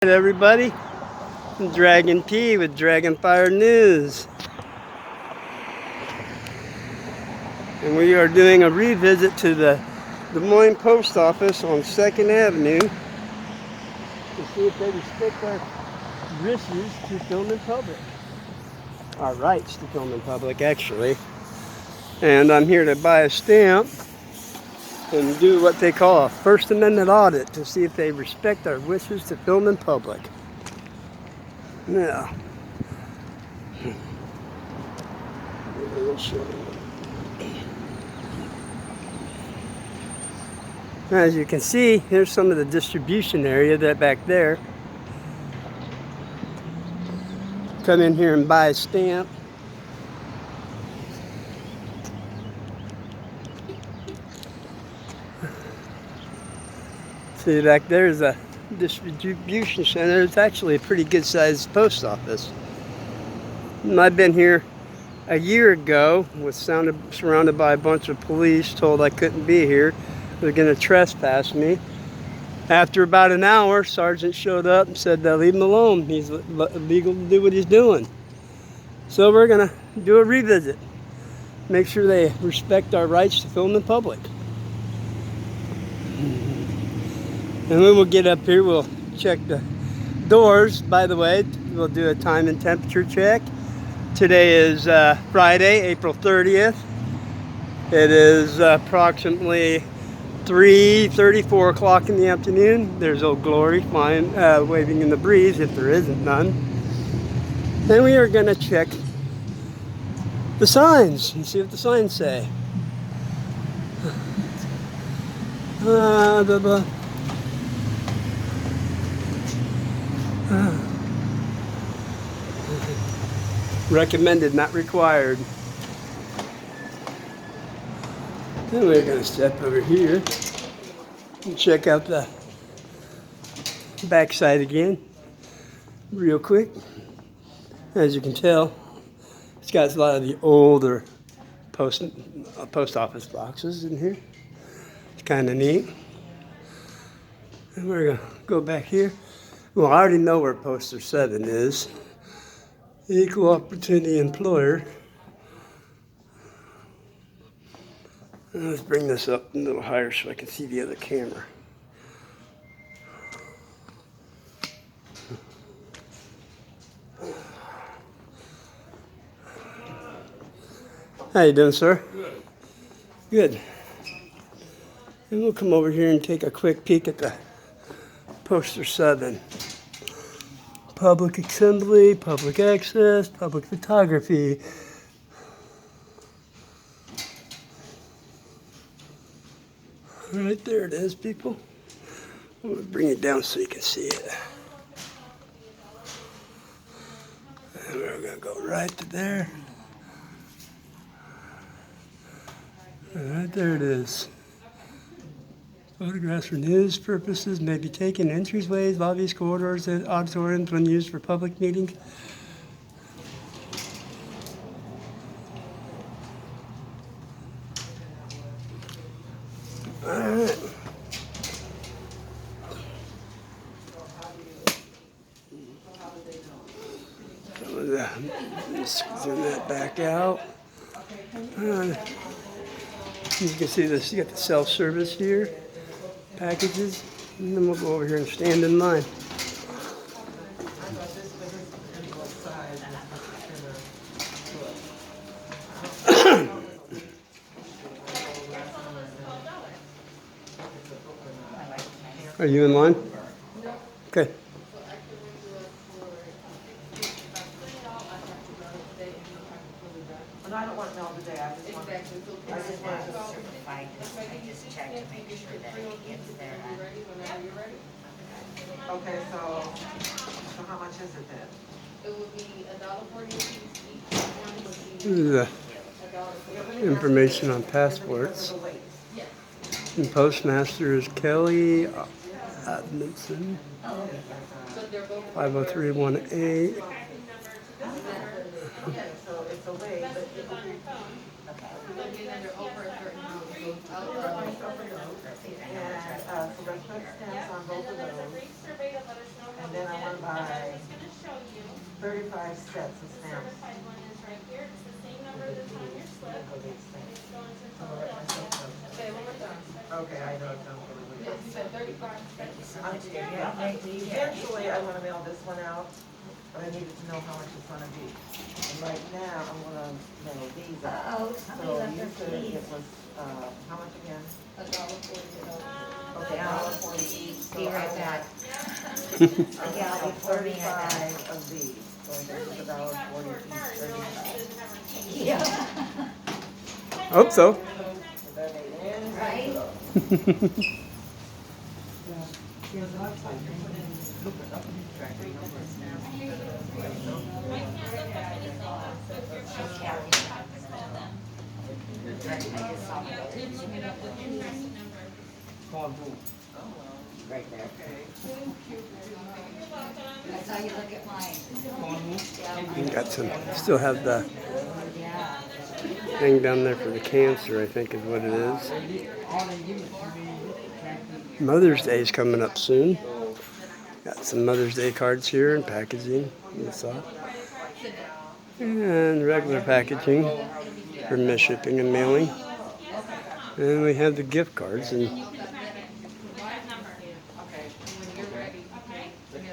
Hey everybody, Dragon P with Dragonfire News, and we are doing a revisit to the Des Moines Post Office on 2nd Avenue to see if they respect our wishes to film in public, our rights to film in public actually. And I'm here to buy a stamp and do what they call a First Amendment audit to see if they respect our wishes to film in public. Now, as you can see, here's some of the distribution area that back there. Come in here and buy a stamp. See, back there is a distribution center. It's actually a pretty good sized post office. And I've been here a year ago, was surrounded by a bunch of police, told I couldn't be here. They're going to trespass me. After about an hour, Sergeant showed up and said, leave him alone. He's legal to do what he's doing. So we're going to do a revisit. Make sure they respect our rights to film in public. And when we'll get up here, we'll check the doors. By the way, we'll do a time and temperature check. Today is Friday, April 30th. It is approximately 3:34 o'clock in the afternoon. There's Old Glory flying, waving in the breeze, if there isn't none. Then we are going to check the signs and see what the signs say. Recommended, not required. Then we're going to step over here and check out the backside again real quick. As you can tell, it's got a lot of the older post office boxes in here. It's kind of neat. And we're going to go back here. Well, I already know where poster 7 is. Equal Opportunity Employer. Let's bring this up a little higher so I can see the other camera. How you doing, sir? Good. Good. And we'll come over here and take a quick peek at the poster 7. Public assembly, public access, public photography. Right there it is, people. I'm going to bring it down so you can see it. And we're going to go right to there. And right there it is. Photographs for news purposes may be taken in entryways, lobbies, corridors, and auditoriums when used for public meetings. All right. Zoom that back out. You can see this. You got the self-service here. Packages, and then we'll go over here and stand in line. Are you in line? Okay. I don't want to know the day. I just want to certify this. I just check to make sure that it gets there. Okay, so how much is it then? It would be $1.40 each. This is the information on passports. And postmaster is Kelly Admonson, 50318. So it's a late, but Okay. But then they're over a certain amount, it goes out. Perfect, I know And, which so let's put stamps on both of those. And then I wanna buy 35 sets of stamps. Say it one more time. Okay, I know it sounds really Yeah, weird. you said 35. Thank you so much, dear. Yeah, thank you. Eventually, I wanna mail this one out, but I needed to know how much it's gonna be. And right now, I'm gonna mail these out. Uh-oh, So somebody left you their said keys. it was, how much again? $1.40. Okay, Yeah. $1.40 each. So Be I right want- back. I Yeah, want before me, I got 35 of these, so I guess it's $1.40 each, 35. Yeah. Hope so. Is that made in? Right? I just saw my right there. That's how you look at mine. Got some. Still have the Yeah. thing down there for the cancer, I think is what it is. Mother's Day is coming up soon. Got some Mother's Day cards here and packaging. You saw. And regular packaging for miss shipping and mailing. And we have the gift cards and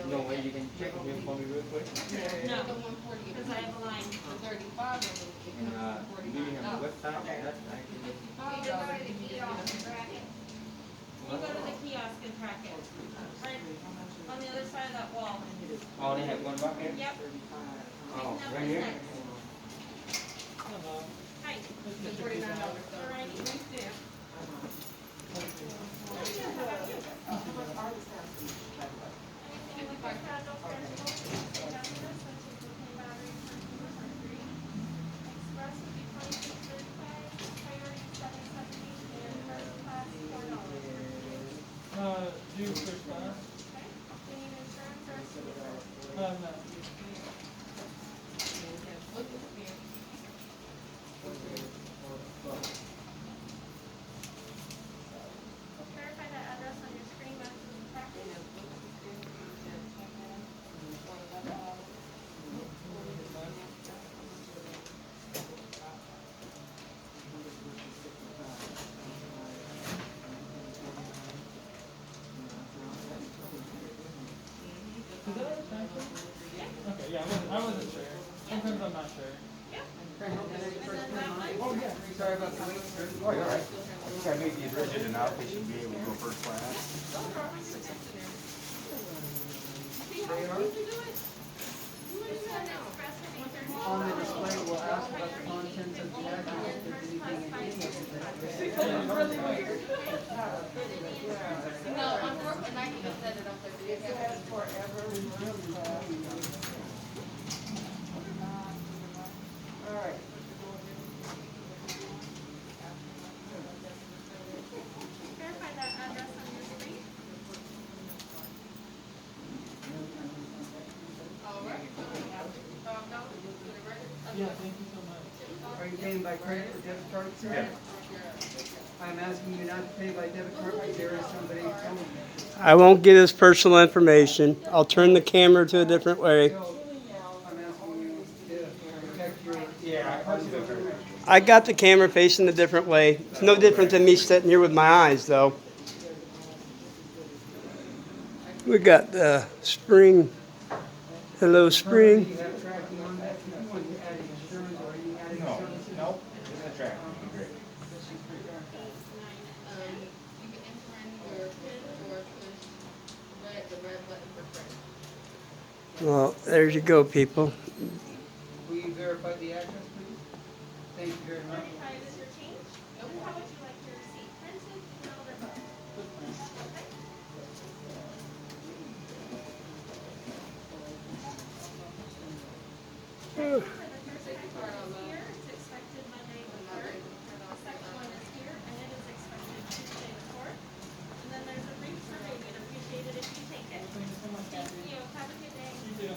No way you can check it for me real quick. No, the 140, because I have a line for 35 of them. Do you have a website? That's actually. You go to the kiosk and track it. Right on the other side of that wall. Oh, they have one bucket? Yep. Oh, right here? Hi. It's $49 though. Alrighty, thank you. Do first class? No. Verify that address on your screen matches the package. Is that a transfer? Okay, yeah, I wasn't sure. Sometimes I'm not sure. Oh, yeah. Sorry about the wait. Oh, you're all right. I think I made these rigid enough. They should be able to go first class. On the display, we'll ask about the contents of the package, if there's anything in it. No, unfortunately, and I can just set it up there. So you can- All right. Verify that address on your screen. Yeah, thank you so much. Are you paying by credit or debit card, sir? I'm asking you not to pay by debit card, but there is somebody telling you. I won't get his personal information. I'll turn the camera to a different way. So, I'm asking you to protect your. Yeah, I see that very much. I got the camera facing a different way. It's no different than me sitting here with my eyes, though. We got the spring. Hello, Do spring. you have tracking on that? If you want to add insurance or any added No, services? no, it's a track. Great. You can enter in your PIN or push the red button for print. Well, there you go, people. Will you verify the address, please? Thank you very much. Verify it as your change. How would you like your receipt? Printed, emailed, or both? Okay. For the first package is here, it's expected Monday the 3rd. The second one is here, and it is expected Tuesday the 4th. And then there's a brief survey, we'd appreciate it if you take it. Thank you so much, Thank Kathy. you, have a good day. You too.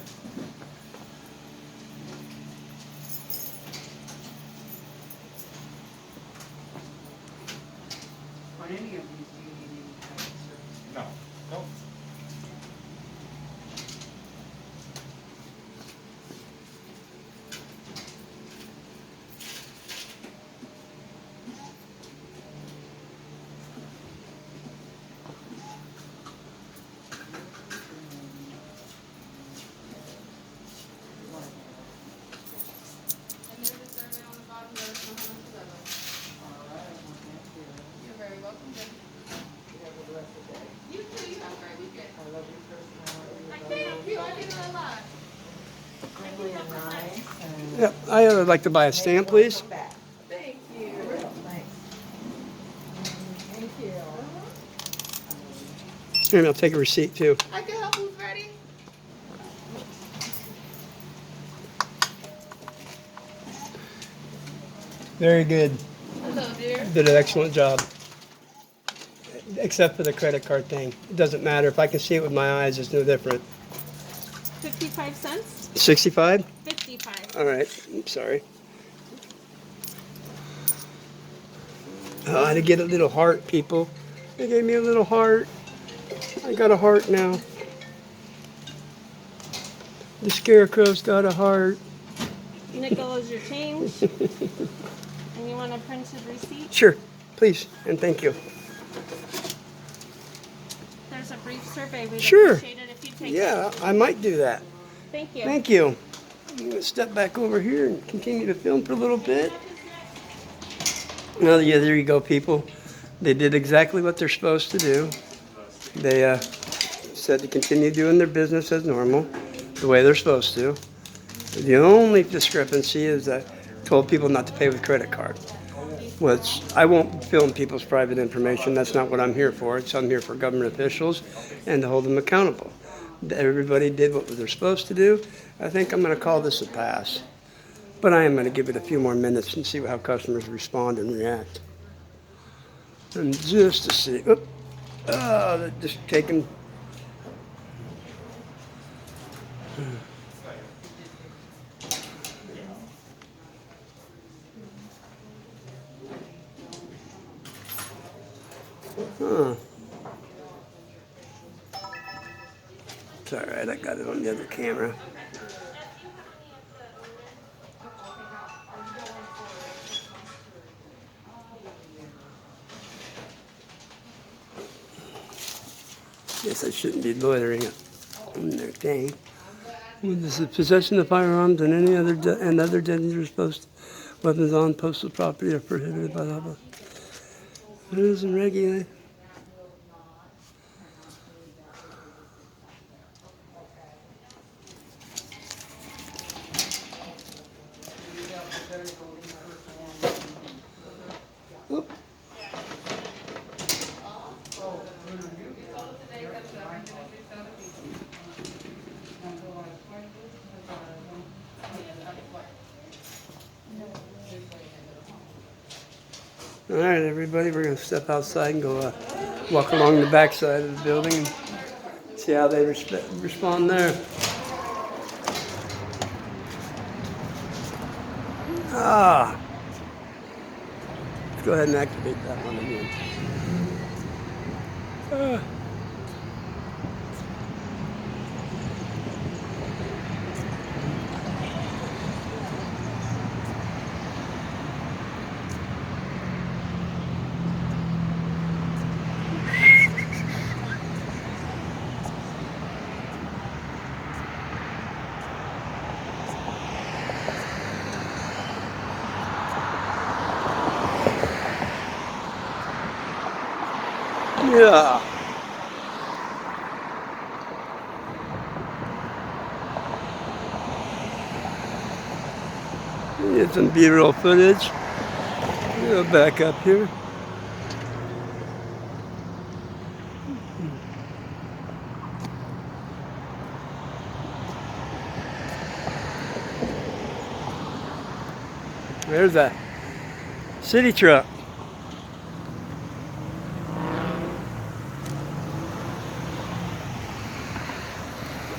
Really nice and. Yep, I would like to buy a stamp, please. Back. Thank you. Thanks. Thank you. And I'll take a receipt too. I can help who's ready. Very good. Hello, dear. Did an excellent job. Except for the credit card thing. It doesn't matter. If I can see it with my eyes, it's no different. 55 cents? 65? 55. All right. I'm sorry. Oh, I had to get a little heart, people. They gave me a little heart. I got a heart now. The scarecrow's got a heart. Nickel is your change. And you want a printed receipt? Sure, please, and thank you. There's a brief survey. We'd Sure. appreciate it if you take it. Yeah, I might do that. Thank you. Thank you. I'm going to step back over here and continue to film for a little bit. Well, yeah, there you go, people. They did exactly what they're supposed to do. They said to continue doing their business as normal, the way they're supposed to. The only discrepancy is that I told people not to pay with credit card. Which I won't film people's private information. That's not what I'm here for. I'm here for government officials and to hold them accountable. Everybody did what they're supposed to do. I think I'm going to call this a pass. But I am going to give it a few more minutes and see how customers respond and react. And just to see. They're just taking. Huh. It's all right. I got it on the other camera. Guess I shouldn't be loitering on their thing. With the possession of firearms and any other other dangerous weapons on postal property are prohibited by law. Rules and regulations. All right, everybody, we're going to step outside and go walk along the back side of the building and see how they respond there. Let's go ahead and activate that one again. Yeah. Get some B-roll footage. Go back up here. There's a city truck.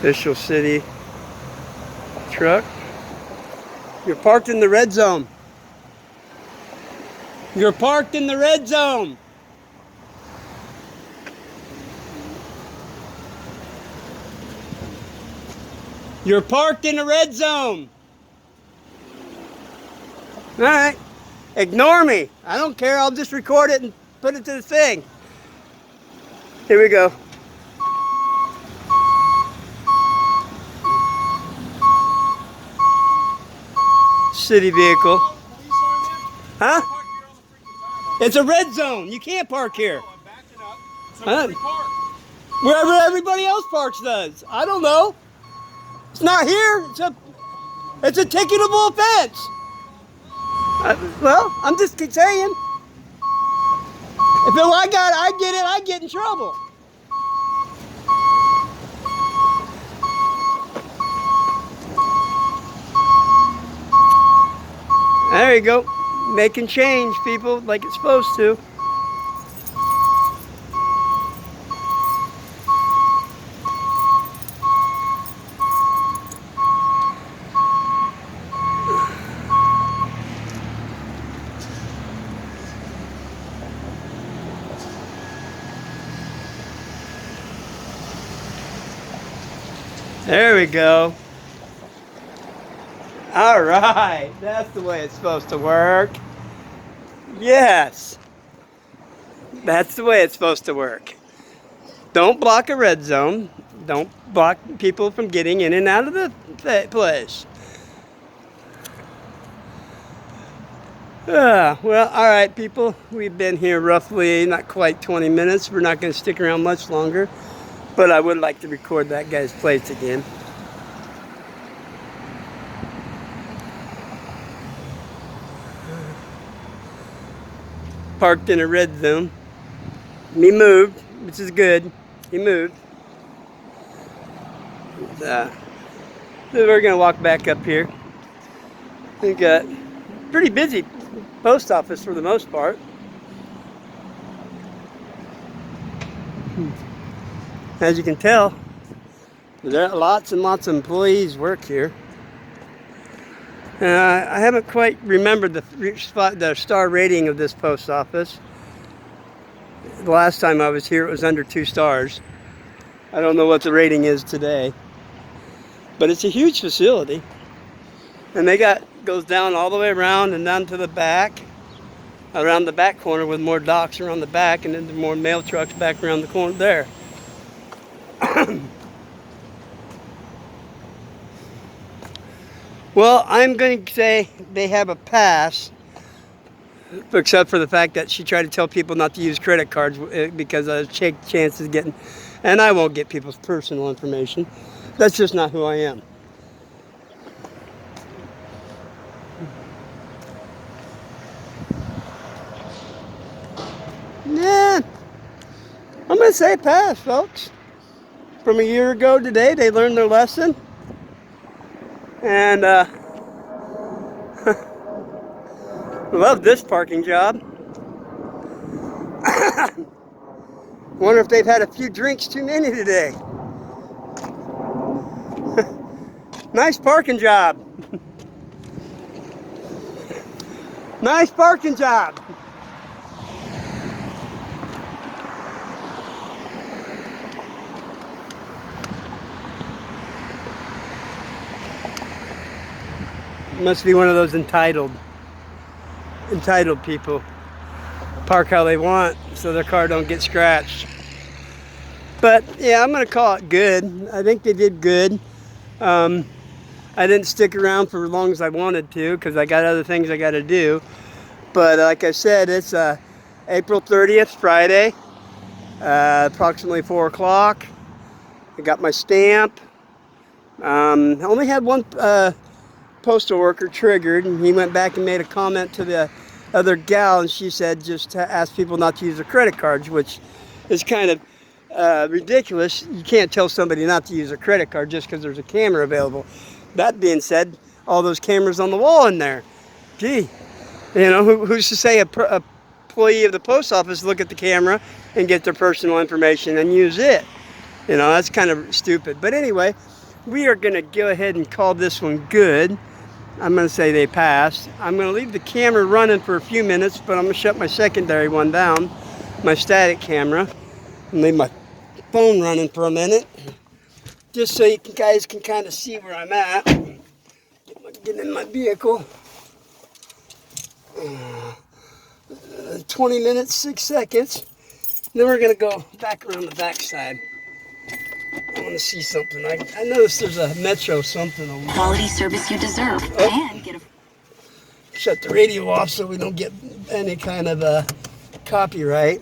Official city truck. You're parked in the red zone. You're parked in the red zone. You're parked in the red zone. All right. Ignore me. I don't care. I'll just record it and put it to the thing. Here we go. City vehicle. Huh? It's a red zone. You can't park here. Wherever everybody else parks does. I don't know. It's not here. It's a ticketable offense. Well, I'm just saying. If I get it, I get in trouble. There you go. Making change, people, like it's supposed to. There we go. All right, that's the way it's supposed to work. Yes, that's the way it's supposed to work. Don't block a red zone. Don't block people from getting in and out of the place. Well, all right, people. We've been here roughly not quite 20 minutes. We're not going to stick around much longer, but I would like to record that guy's plates again. Parked in a red zone. He moved, which is good. He moved. Then we're going to walk back up here. We got pretty busy post office for the most part. As you can tell, there are lots and lots of employees work here. I haven't quite remembered the star rating of this post office. The last time I was here, it was under 2 stars. I don't know what the rating is today, but it's a huge facility, and goes down all the way around and down to the back, around the back corner with more docks around the back, and then more mail trucks back around the corner there. Well, I'm going to say they have a pass, except for the fact that she tried to tell people not to use credit cards because of chances of getting, and I won't get people's personal information. That's just not who I am. Yeah, I'm going to say pass, folks. From a year ago today, they learned their lesson. And love this parking job. Wonder if they've had a few drinks too many today. Nice parking job. Nice parking job. Must be one of those entitled people. Park how they want so their car don't get scratched. But yeah, I'm gonna call it good. I think they did good. I didn't stick around for as long as I wanted to because I got other things I got to do. But like I said, it's April 30th, Friday, approximately 4 o'clock. I got my stamp. I only had one postal worker triggered, and he went back and made a comment to the other gal, and she said just to ask people not to use their credit cards, which is kind of ridiculous. You can't tell somebody not to use their credit card just because there's a camera available. That being said, all those cameras on the wall in there, gee, you know, who's to say a employee of the post office look at the camera and get their personal information and use it? You know, that's kind of stupid. But anyway, we are going to go ahead and call this one good. I'm going to say they passed. I'm going to leave the camera running for a few minutes, but I'm going to shut my secondary one down, my static camera, and leave my phone running for a minute, just so you guys can kind of see where I'm at. Get in my vehicle. 20 minutes, 6 seconds. Then we're going to go back around the backside. I want to see something. I noticed there's a Metro something over there. Quality service you deserve and get a... Shut the radio off so we don't get any kind of copyright.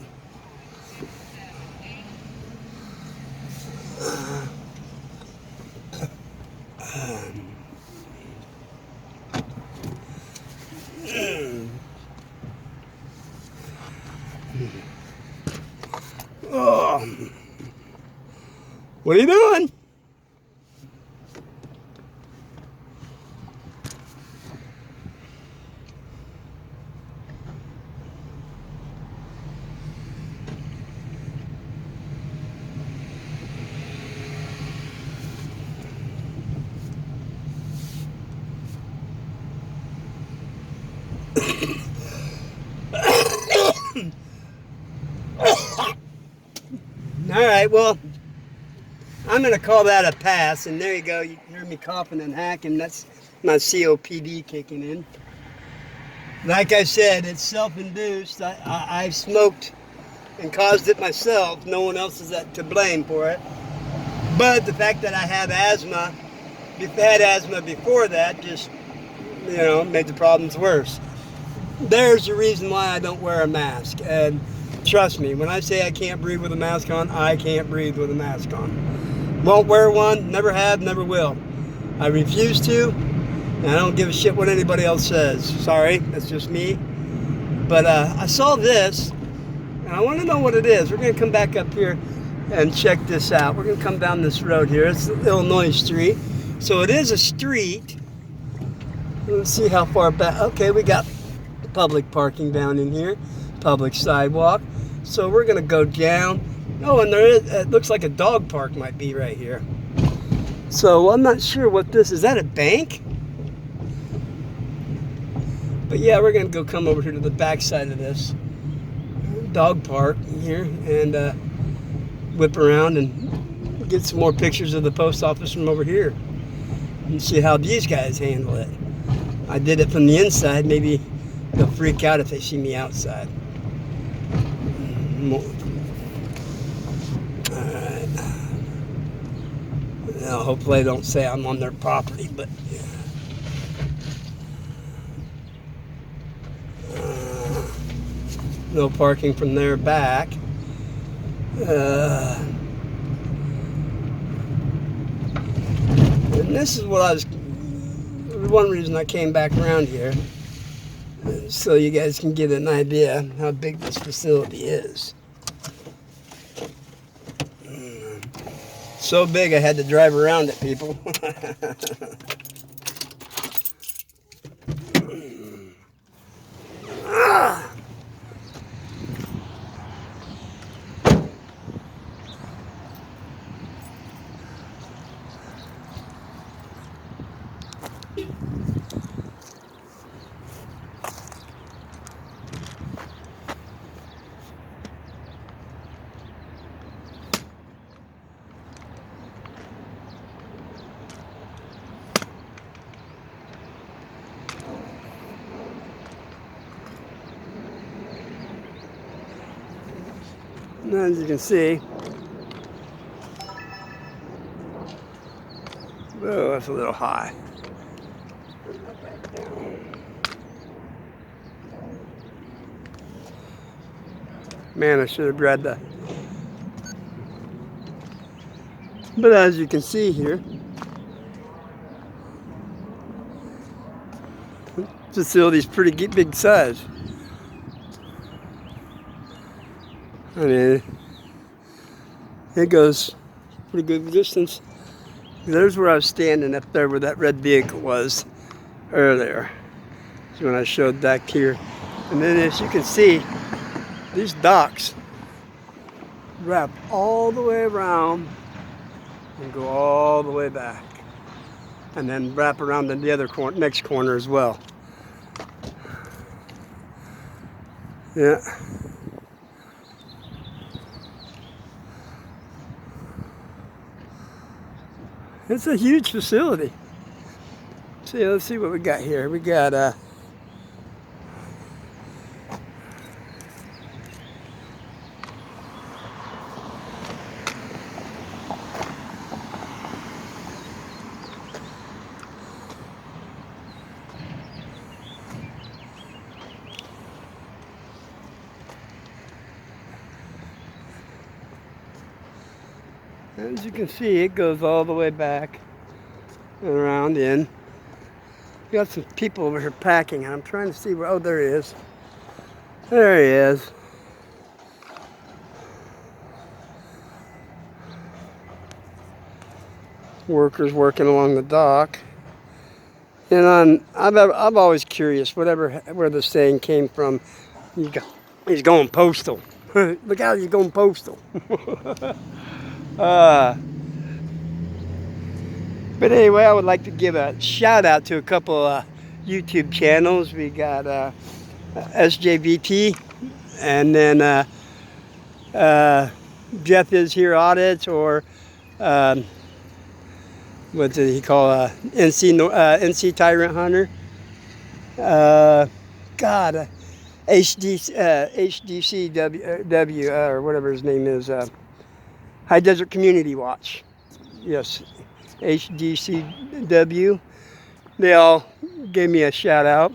Oh, what are you doing? All right, well, I'm going to call that a pass. And there you go. You hear me coughing and hacking. That's my COPD kicking in. Like I said, it's self-induced. I've smoked and caused it myself. No one else is to blame for it. But the fact that I have asthma, had asthma before that, just, made the problems worse. There's the reason why I don't wear a mask. And trust me, when I say I can't breathe with a mask on, I can't breathe with a mask on. Won't wear one, never have, never will. I refuse to, and I don't give a shit what anybody else says. Sorry, that's just me. But I saw this, and I want to know what it is. We're going to come back up here and check this out. We're going to come down this road here. It's Illinois Street. So it is a street. Let's see how far back. Okay, we got public parking down in here, public sidewalk. So we're gonna go down. Oh, and there is, it looks like a dog park might be right here. So I'm not sure what this is. That a bank? But yeah, we're gonna come over here to the back side of this dog park here and whip around and get some more pictures of the post office from over here and see how these guys handle it. I did it from the inside. Maybe they'll freak out if they see me outside. Alright. Now, hopefully they don't say I'm on their property, but no parking from there back. And this is what one reason I came back around here, so you guys can get an idea how big this facility is. So big I had to drive around it, people. As you can see, oh, that's a little high. Man, I should have grabbed that. But as you can see here, the facility's pretty big size. I mean, it goes pretty good distance. There's where I was standing up there where that red vehicle was earlier. So when I showed back here. And then as you can see, these docks wrap all the way around and go all the way back. And then wrap around in the other next corner as well. Yeah. It's a huge facility. See, let's see what we got here. We got as you can see, it goes all the way back. around in. We got some people over here packing, and I'm trying to see where. Oh, there he is. There he is. Workers working along the dock. And I'm always curious, where the saying came from. He's going postal. Look out, he's going postal. But anyway, I would like to give a shout out to a couple YouTube channels. We got SJVT, and then Jeff is here audits, or what did he call NC Tyrant Hunter? HDCW or whatever his name is. High Desert Community Watch. Yes, HDCW. They all gave me a shout out,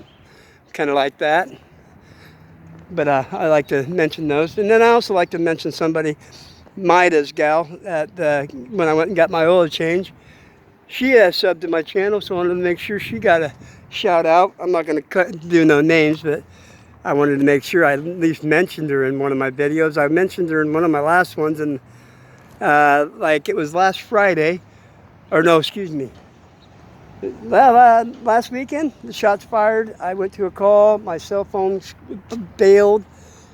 kind of like that. But I like to mention those. And then I also like to mention somebody, Maida's gal, when I went and got my oil change. She has subbed to my channel, so I wanted to make sure she got a shout out. I'm not going to do no names, but I wanted to make sure I at least mentioned her in one of my videos. I mentioned her in one of my last ones, and like it was last Friday, or no, excuse me. Last weekend, the shots fired. I went to a call, my cell phone bailed,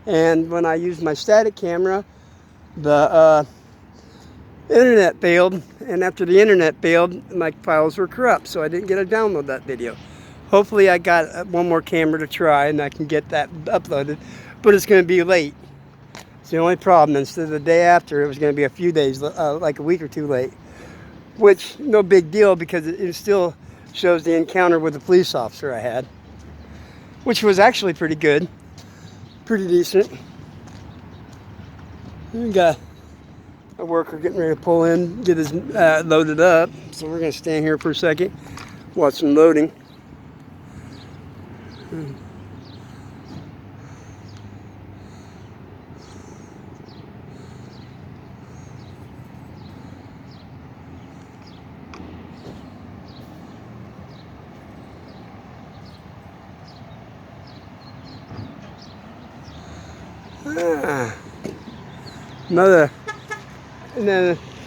and when I used my static camera, the internet failed, and after the internet failed, my files were corrupt, so I didn't get to download that video. Hopefully I got one more camera to try and I can get that uploaded, but it's going to be late. It's the only problem. Instead of the day after, it was going to be a few days, like a week or two late, which no big deal because it still shows the encounter with the police officer I had, which was actually pretty good, pretty decent. We got a worker getting ready to pull in, get his loaded up. So we're going to stand here for a second, watch some loading.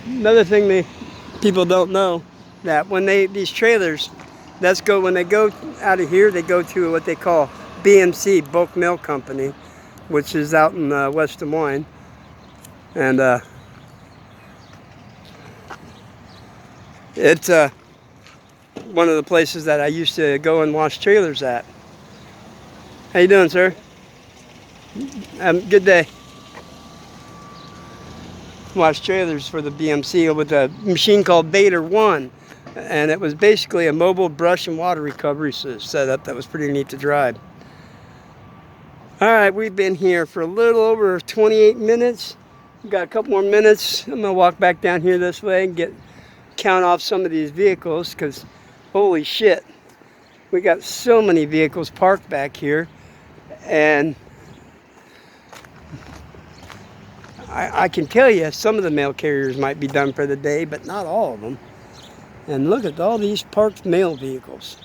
Another thing people don't know, that when these trailers, when they go out of here, they go to what they call BMC, Bulk Mail Company, which is out in West Des Moines, and it's one of the places that I used to go and wash trailers at. How you doing, sir? Good day. Wash trailers for the BMC with a machine called Vader 1, and it was basically a mobile brush and water recovery setup that was pretty neat to drive. Alright, we've been here for a little over 28 minutes. We've got a couple more minutes. I'm going to walk back down here this way and count off some of these vehicles, because holy shit, we got so many vehicles parked back here, and I can tell you some of the mail carriers might be done for the day, but not all of them. And look at all these parked mail vehicles.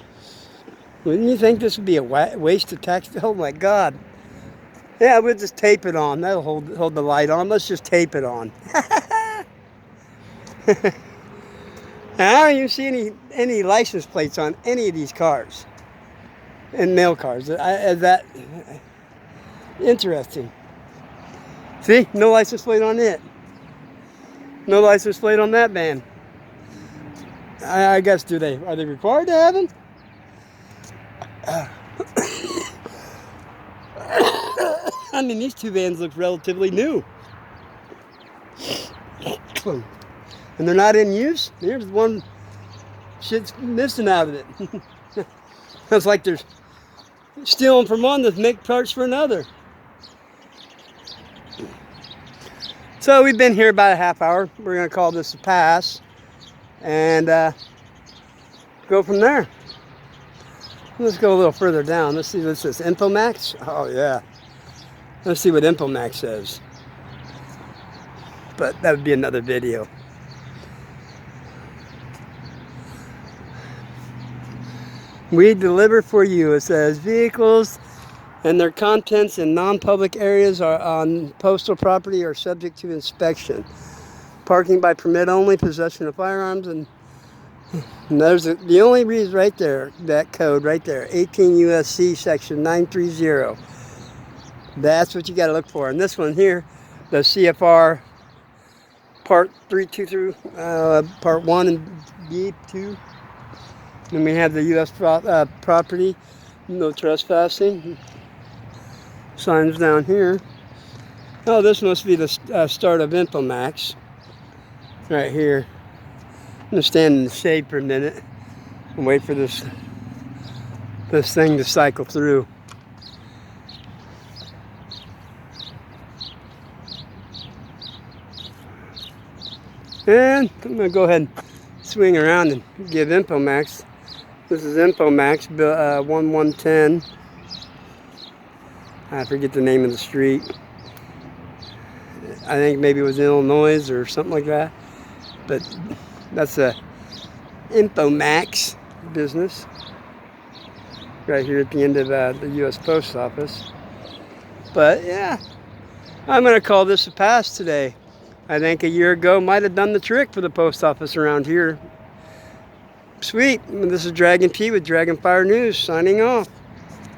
Wouldn't you think this would be a waste of tax? Oh my God. Yeah, we'll just tape it on. That'll hold the light on. Let's just tape it on. I don't even see any license plates on any of these cars. And mail cars. Is that interesting? See, no license plate on it. No license plate on that van. I guess, are they required to have them? I mean, these two vans look relatively new. And they're not in use. There's one shit's missing out of it. It's like they're stealing from one to make parts for another. So we've been here about a half hour. We're going to call this a pass and go from there. Let's go a little further down. Let's see what's this, Infomax? Oh yeah. Let's see what Infomax says. But that would be another video. We deliver for you. It says vehicles and their contents in non-public areas are on postal property are subject to inspection. Parking by permit only, possession of firearms, and there's the only reason right there, that code right there, 18 USC section 930. That's what you got to look for. And this one here, the CFR part 3 2 through part 1 and B2. Then we have the U.S. property, no trespassing. Signs down here. Oh, this must be the start of InfoMax. Right here. I'm gonna stand in the shade for a minute and wait for this thing to cycle through. And I'm gonna go ahead and swing around and give InfoMax. This is InfoMax 1110. I forget the name of the street. I think maybe it was in Illinois or something like that. But that's a InfoMax business right here at the end of the U.S. Post Office. But yeah, I'm going to call this a pass today. I think a year ago might have done the trick for the post office around here. Sweet. This is Dragon P with Dragonfire News signing off.